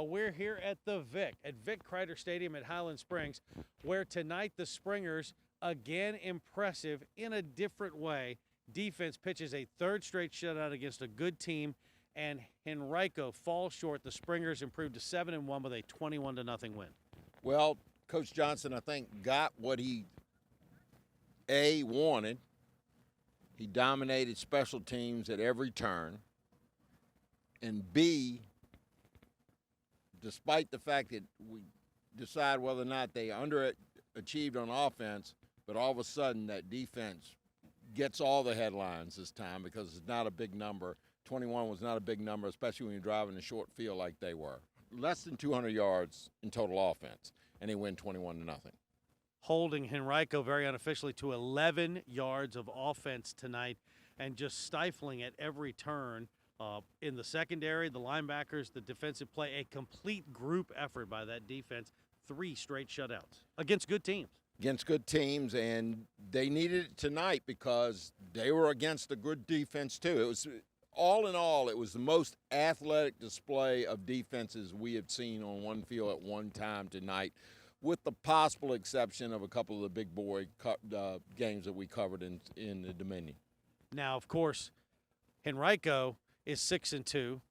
We're here at the Vic Kreider Stadium at Highland Springs, where tonight the Springers, again impressive in a different way. Defense pitches a third straight shutout against a good team, and Henrico falls short. The Springers improved to 7-1 with a 21-0 win. Well, Coach Johnson, I think, got what he, wanted. He dominated special teams at every turn. And B, despite the fact that we decide whether or not they underachieved on offense, but all of a sudden that defense gets all the headlines this time because it's not a big number. 21 was not a big number, especially when you're driving a short field like they were. Less than 200 yards in total offense, and they win 21-0. Holding Henrico very unofficially to 11 yards of offense tonight and just stifling at every turn. In the secondary, the linebackers, the defensive play, a complete group effort by that defense. 3 straight shutouts against good teams. Against good teams, and they needed it tonight because they were against a good defense too. It was, all in all, it was the most athletic display of defenses we have seen on one field at one time tonight, with the possible exception of a couple of the big boy games that we covered in the Dominion. Now, of course, Henrico is 6-2.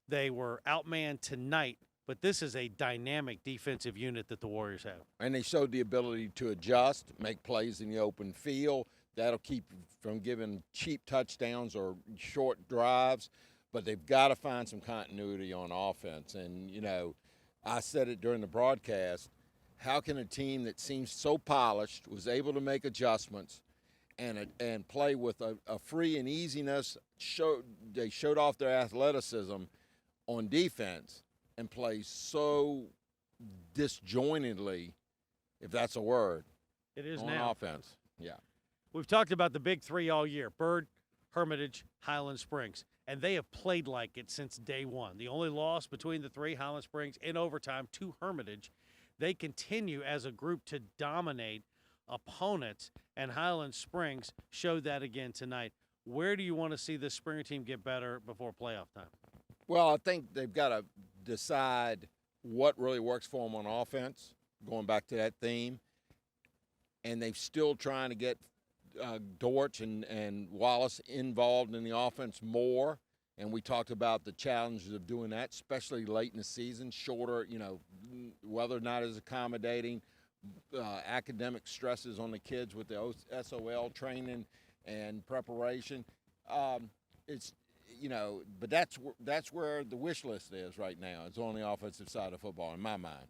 They were outmanned tonight, but this is a dynamic defensive unit that the Warriors have. And they showed the ability to adjust, make plays in the open field. That'll keep from giving cheap touchdowns or short drives, but they've got to find some continuity on offense. And, you know, I said it during the broadcast, how can a team that seems so polished, was able to make adjustments, and play with a free and easiness, they showed off their athleticism on defense and play so disjointedly, if that's a word, it is on now. Offense. Yeah. We've talked about the big 3 all year, Bird, Hermitage, Highland Springs, and they have played like it since day one. The only loss between the 3, Highland Springs, in overtime to Hermitage. They continue as a group to dominate opponents, and Highland Springs showed that again tonight. Where do you want to see this Springer team get better before playoff time? Well, I think they've got to decide what really works for them on offense, going back to that theme, and they're still trying to get Dortch and Wallace involved in the offense more. And we talked about the challenges of doing that, especially late in the season, shorter, weather not as accommodating, academic stresses on the kids with the SOL training and preparation. But that's where the wish list is right now. It's on the offensive side of football, in my mind.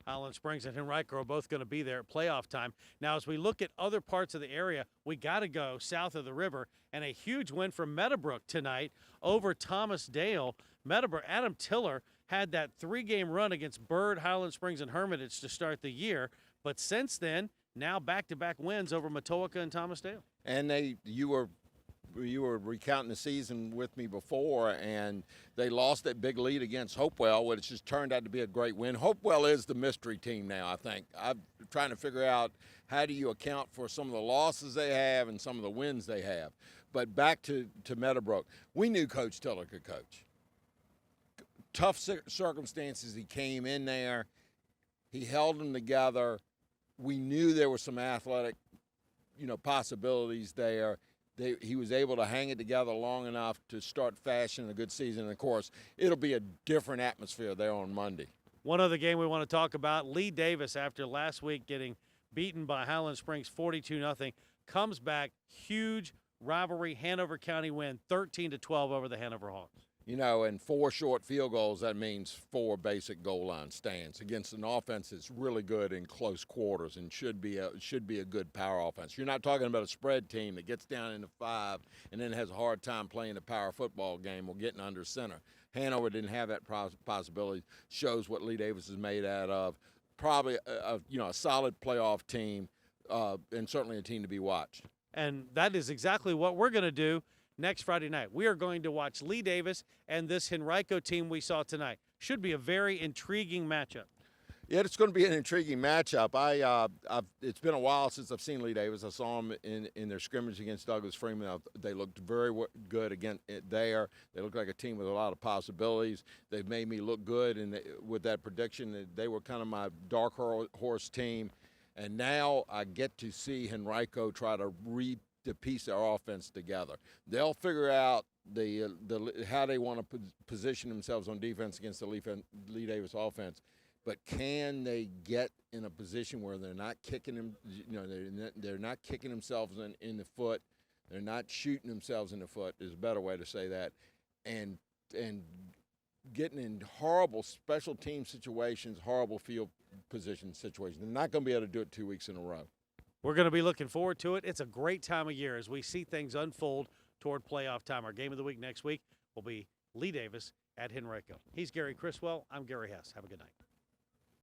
Highland Springs and Henrico are both going to be there at playoff time. Now, as we look at other parts of the area, we got to go south of the river, and a huge win for Meadowbrook tonight over Thomas Dale. Meadowbrook, Adam Tiller had that 3-game run against Bird, Highland Springs, and Hermitage to start the year, but since then, now back-to-back wins over Matoaka and Thomas Dale. And you were recounting the season with me before, and they lost that big lead against Hopewell, which just turned out to be a great win. Hopewell is the mystery team now, I think. I'm trying to figure out how do you account for some of the losses they have and some of the wins they have. But back to Meadowbrook, we knew Coach Tiller could coach. Tough circumstances, he came in there. He held them together. We knew there were some athletic, possibilities there. He was able to hang it together long enough to start fashioning a good season. And, of course, it'll be a different atmosphere there on Monday. One other game we want to talk about, Lee Davis, after last week getting beaten by Highland Springs 42-0, comes back, huge rivalry, Hanover County win, 13-12 over the Hanover Hawks. And 4 short field goals, that means 4 basic goal line stands against an offense that's really good in close quarters and should be a good power offense. You're not talking about a spread team that gets down into 5 and then has a hard time playing a power football game or getting under center. Hanover didn't have that possibility. Shows what Lee Davis is made out of. Probably a solid playoff team and certainly a team to be watched. And that is exactly what we're going to do next Friday night. We are going to watch Lee Davis and this Henrico team we saw tonight. Should be a very intriguing matchup. Yeah, it's going to be an intriguing matchup. It's been a while since I've seen Lee Davis. I saw him in their scrimmage against Douglas Freeman. They looked very good again there. They look like a team with a lot of possibilities. They've made me look good, and with that prediction, they were kind of my dark horse team. And now I get to see Henrico try to piece their offense together. They'll figure out how they want to position themselves on defense against the Lee Davis offense. But can they get in a position where they're not kicking them? They're not kicking themselves in the foot. They're not shooting themselves in the foot. Is a better way to say that, and getting in horrible special team situations, horrible field position situations. They're not going to be able to do it 2 weeks in a row. We're going to be looking forward to it. It's a great time of year as we see things unfold toward playoff time. Our game of the week next week will be Lee Davis at Henrico. He's Gary Criswell. I'm Gary Hess. Have a good night.